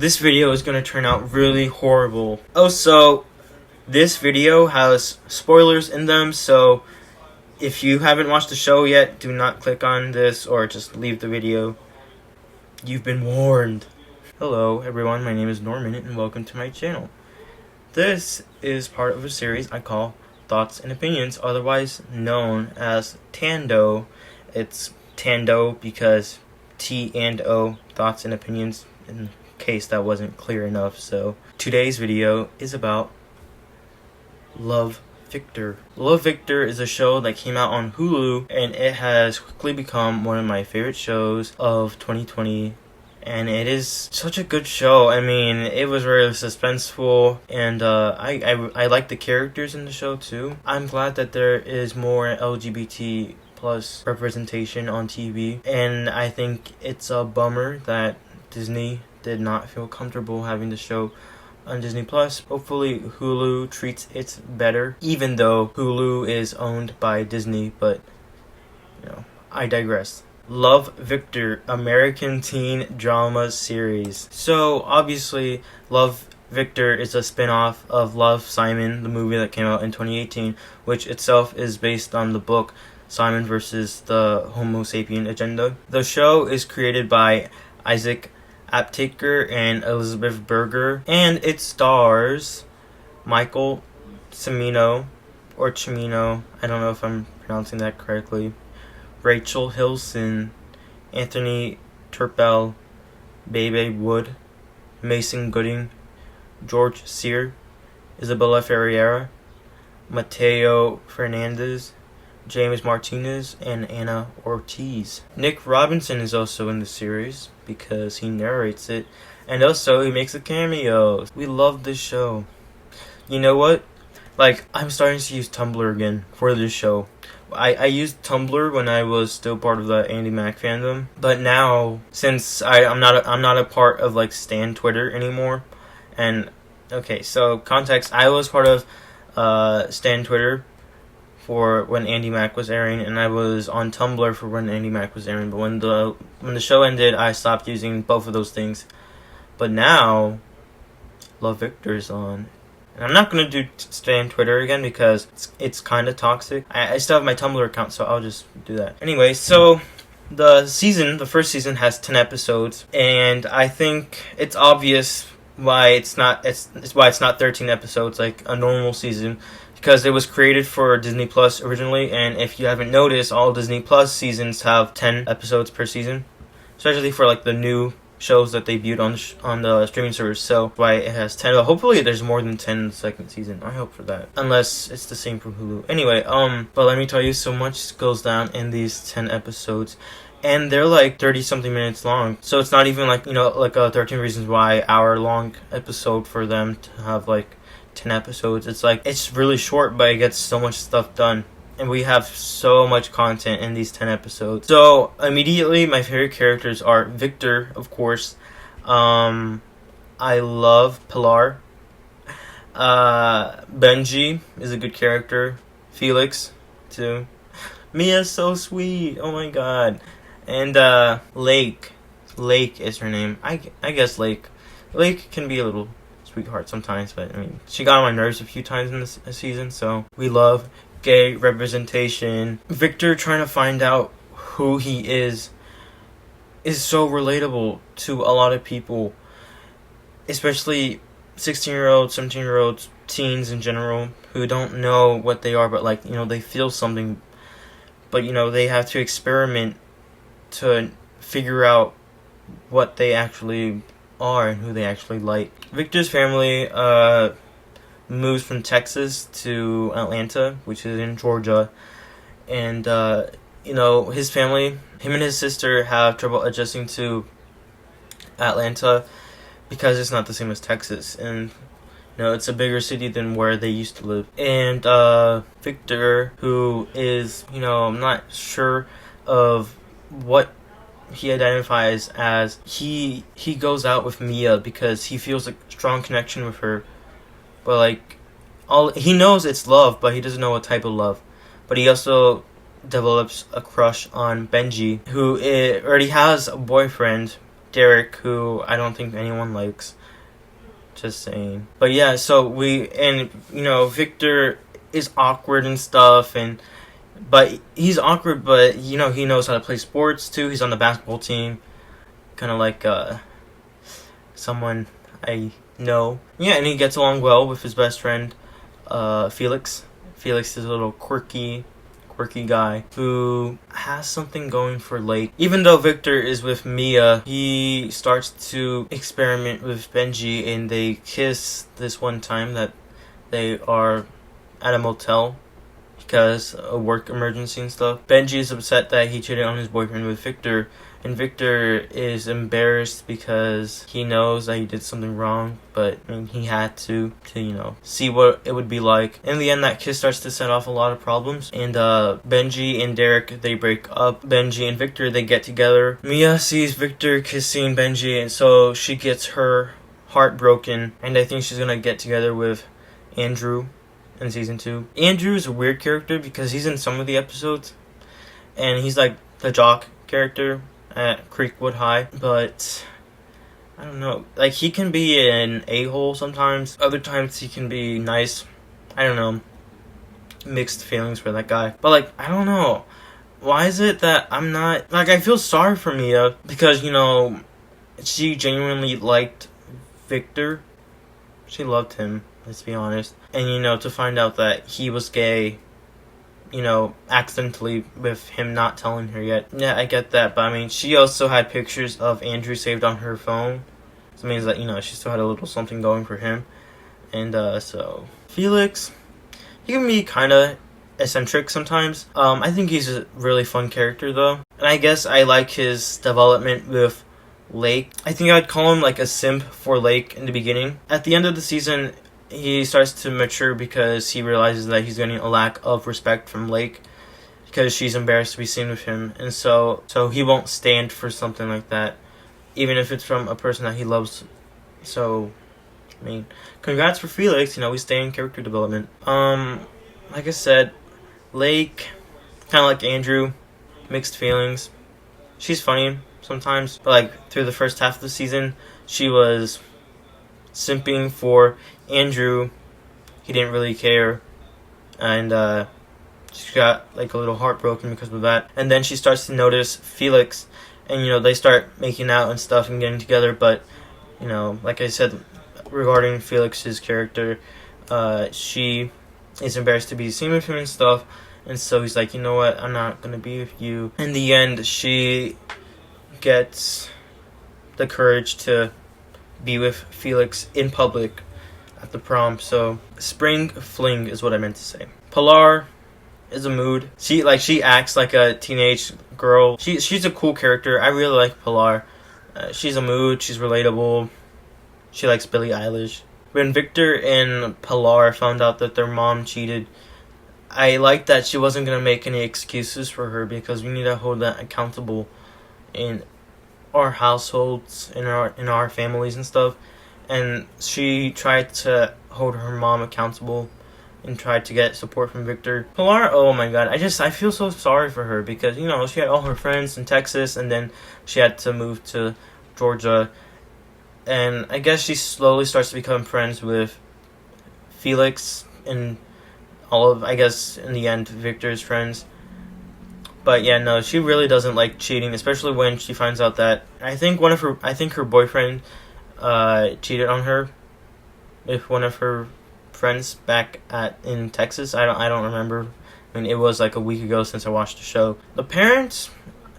This video is going to turn out really horrible. Also, this video has spoilers in them, so if you haven't watched the show yet, do not click on this or just leave the video. You've been warned. Hello everyone, my name is Norman and welcome to my channel. This is part of a series I call Thoughts and Opinions, otherwise known as Tando. It's Tando because T and O, Thoughts and Opinions, in case that wasn't clear enough. So today's video is about Love, Victor. Love, Victor is a show that came out on Hulu, and it has quickly become one of my favorite shows of 2020. And it is such a good show. I mean, it was very suspenseful, and I like the characters in the show too. I'm glad that there is more LGBT plus representation on TV, and I think it's a bummer that Disney did not feel comfortable having the show on Disney Plus. Hopefully Hulu treats it better, even though Hulu is owned by Disney, but I digress. Love, Victor, American teen drama series. So obviously Love, Victor is a spinoff of Love, Simon, the movie that came out in 2018, which itself is based on the book Simon versus the Homo sapien agenda. The show is created by Isaac Aptaker and Elizabeth Berger, and it stars Michael Cimino, or Cimino, I don't know if I'm pronouncing that correctly, Rachel Hilson, Anthony Turpel, Bebe Wood, Mason Gooding, George Sear, Isabella Ferreira, Mateo Fernandez, James Martinez, and Anna Ortiz. Nick Robinson is also in the series because he narrates it, and also he makes a cameo. We love this show. You know what? I'm starting to use Tumblr again for this show. I used Tumblr when I was still part of the Andy Mack fandom, but now since I'm not a part of Stan Twitter anymore, and okay, so context, I was part of Stan Twitter for when Andy Mack was airing, and I was on Tumblr for when Andy Mack was airing. But when the show ended, I stopped using both of those things. But now, Love, Victor is on. And I'm not going to do Stan Twitter again because it's kind of toxic. I still have my Tumblr account, so I'll just do that. Anyway, so the first season has 10 episodes, and I think it's obvious why it's not 13 episodes like a normal season, because it was created for Disney Plus originally, and if you haven't noticed, all Disney Plus seasons have 10 episodes per season, especially for the new shows that debuted on the streaming service. So why it has 10. Hopefully there's more than 10 in the second season. I hope for that, unless it's the same for Hulu. Anyway, but let me tell you, so much goes down in these 10 episodes, and they're 30 something minutes long. So it's not even a 13 Reasons Why hour long episode for them to have 10 episodes. It's really short, but it gets so much stuff done. And we have so much content in these 10 episodes. So, immediately, my favorite characters are Victor, of course. I love Pilar. Benji is a good character. Felix, too. Mia's so sweet. Oh my god. And, Lake. Lake is her name. I guess Lake. Lake can be a little sweetheart sometimes, but, she got on my nerves a few times in this season, so we love gay representation. Victor trying to find out who he is so relatable to a lot of people, especially 16-year-olds, 17-year-olds, teens in general, who don't know what they are, but they feel something, but they have to experiment to figure out what they actually are and who they actually like. Victor's family moves from Texas to Atlanta, which is in Georgia, and his family, him and his sister, have trouble adjusting to Atlanta because it's not the same as Texas, and it's a bigger city than where they used to live. And Victor, who is I'm not sure of what he identifies as, he goes out with Mia because he feels a strong connection with her. But he knows it's love, but he doesn't know what type of love. But he also develops a crush on Benji, who already has a boyfriend, Derek, who I don't think anyone likes. Just saying. But yeah, so Victor is awkward and stuff, but he's awkward, but he knows how to play sports too. He's on the basketball team, kind of like someone I know. Yeah, and he gets along well with his best friend, Felix. Felix is a little quirky guy who has something going for Lake. Even though Victor is with Mia, he starts to experiment with Benji, and they kiss this one time that they are at a motel because a work emergency and stuff. Benji is upset that he cheated on his boyfriend with Victor, and Victor is embarrassed because he knows that he did something wrong, but he had to see what it would be like. In the end, that kiss starts to set off a lot of problems, and Benji and Derek, they break up. Benji and Victor, they get together. Mia sees Victor kissing Benji, and so she gets her heart broken, and I think she's gonna get together with Andrew in season 2. Andrew is a weird character because he's in some of the episodes, and he's like the jock character at Creekwood High, but I don't know, like he can be an a-hole sometimes, other times he can be nice. I don't know, mixed feelings for that guy. But like, I don't know, why is it that I'm not, like, I feel sorry for Mia because she genuinely liked Victor. She loved him, let's be honest. And to find out that he was gay, accidentally, with him not telling her yet. Yeah, I get that, but she also had pictures of Andrew saved on her phone. So it means that, she still had a little something going for him. And, so, Felix, he can be kind of eccentric sometimes. I think he's a really fun character, though. And I guess I like his development with Lake. I think I'd call him, like, a simp for Lake in the beginning. At the end of the season, he starts to mature because he realizes that he's getting a lack of respect from Lake because she's embarrassed to be seen with him, and so he won't stand for something like that, even if it's from a person that he loves. So, congrats for Felix. He's staying in character development. Like I said, Lake, kind of like Andrew, mixed feelings. She's funny sometimes, but like through the first half of the season, she was simping for Andrew. He didn't really care, and she got like a little heartbroken because of that. And then she starts to notice Felix, and they start making out and stuff and getting together. But like I said regarding Felix's character, she is embarrassed to be seen with him and stuff, and so he's like, you know what, I'm not gonna be with you. In the end, she gets the courage to be with Felix in public at the prom. So spring fling is what I meant to say. Pilar is a mood. She acts like a teenage girl. She's a cool character. I really like Pilar. She's a mood. She's relatable. She likes Billie Eilish. When Victor and Pilar found out that their mom cheated, I liked that she wasn't gonna make any excuses for her, because we need to hold that accountable in our households, in our families and stuff. And she tried to hold her mom accountable and tried to get support from Victor. Pilar, oh my god, I feel so sorry for her, because she had all her friends in Texas, and then she had to move to Georgia, and I guess she slowly starts to become friends with Felix and all of, I guess in the end, Victor's friends. But yeah, no, she really doesn't like cheating, especially when she finds out that I think her boyfriend cheated on her with one of her friends back in Texas. I don't remember. It was like a week ago since I watched the show. The parents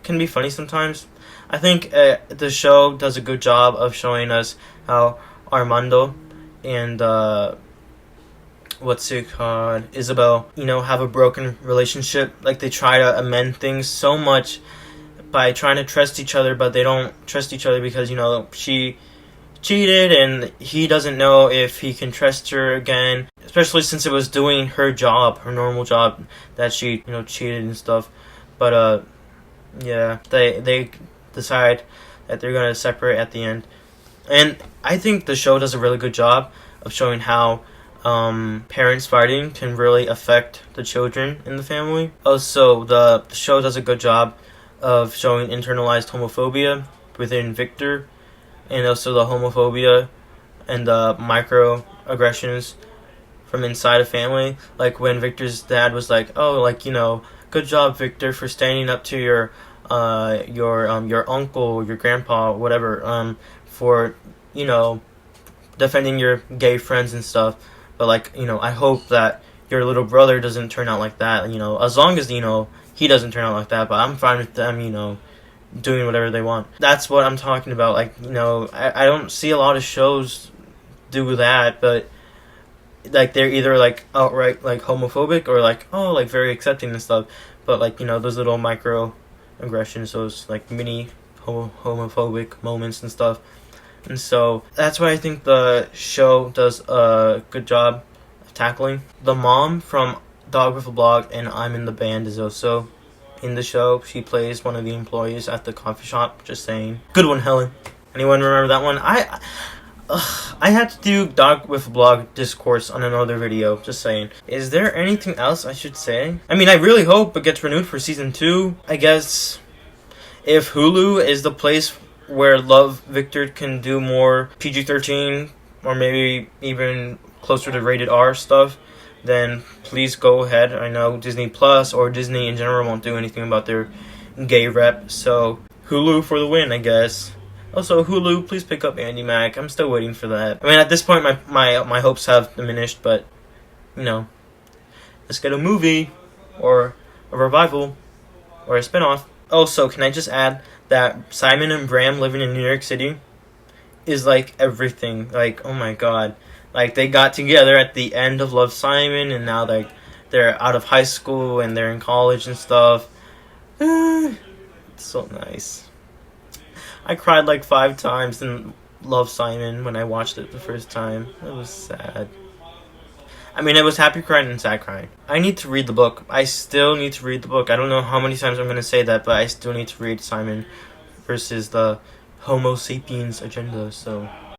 can be funny sometimes. I think the show does a good job of showing us how Armando and what's it called, Isabel, have a broken relationship. Like, they try to amend things so much by trying to trust each other, but they don't trust each other because, she cheated and he doesn't know if he can trust her again, especially since it was doing her job, her normal job, that she, cheated and stuff. But, yeah, they decide that they're going to separate at the end. And I think the show does a really good job of showing how parents fighting can really affect the children in the family. Also, the show does a good job of showing internalized homophobia within Victor, and also the homophobia and the microaggressions from inside a family. Like when Victor's dad was like, "Oh, like, you know, good job, Victor, for standing up to your uncle, your grandpa, whatever, for, you know, defending your gay friends and stuff. But, like, you know, I hope that your little brother doesn't turn out like that, you know, as long as, you know, he doesn't turn out like that. But I'm fine with them, you know, doing whatever they want." That's what I'm talking about. Like, you know, I don't see a lot of shows do that, but like they're either like outright like homophobic or like, oh, like very accepting and stuff. But like, you know, those little micro aggressions, those like mini homophobic moments and stuff. And so that's what I think the show does a good job of tackling. The mom from Dog with a Blog and I'm in the Band is also in the show. She plays one of the employees at the coffee shop. Just saying. Good one, Helen. Anyone remember that one? I had to do Dog with a Blog discourse on another video. Just saying. Is there anything else I should say? I mean, I really hope it gets renewed for season 2. I guess if Hulu is the place where Love Victor can do more PG-13 or maybe even closer to rated R stuff, then please go ahead. I know Disney Plus or Disney in general won't do anything about their gay rep, so Hulu for the win, I guess. Also, Hulu, please pick up Andy Mac. I'm still waiting for that. I mean, at this point, my hopes have diminished, but, you know, let's get a movie or a revival or a spinoff. Also, can I just add that Simon and Bram living in New York City is like everything. Like, oh my god. Like, they got together at the end of Love, Simon, and now they're out of high school and they're in college and stuff. It's so nice. I cried like 5 times in Love, Simon when I watched it the first time. It was sad. I mean, it was happy crying and sad crying. I need to read the book. I still need to read the book. I don't know how many times I'm going to say that, but I still need to read Simon versus the Homo sapiens agenda.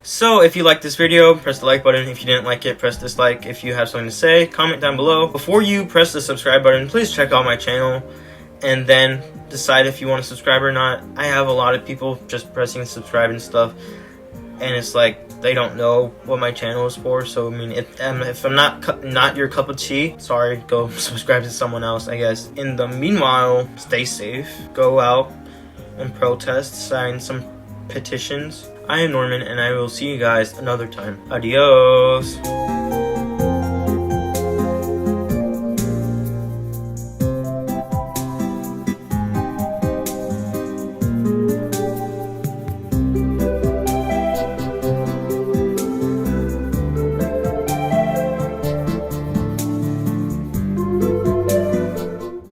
So if you liked this video, press the like button. If you didn't like it, press dislike. If you have something to say, comment down below. Before you press the subscribe button, please check out my channel and then decide if you want to subscribe or not. I have a lot of people just pressing subscribe and stuff, and it's like they don't know what my channel is for. So I mean, if I'm not your cup of tea, sorry, go subscribe to someone else, I guess. In the meanwhile, stay safe, go out and protest, sign some petitions. I am Norman, and I will see you guys another time. Adios.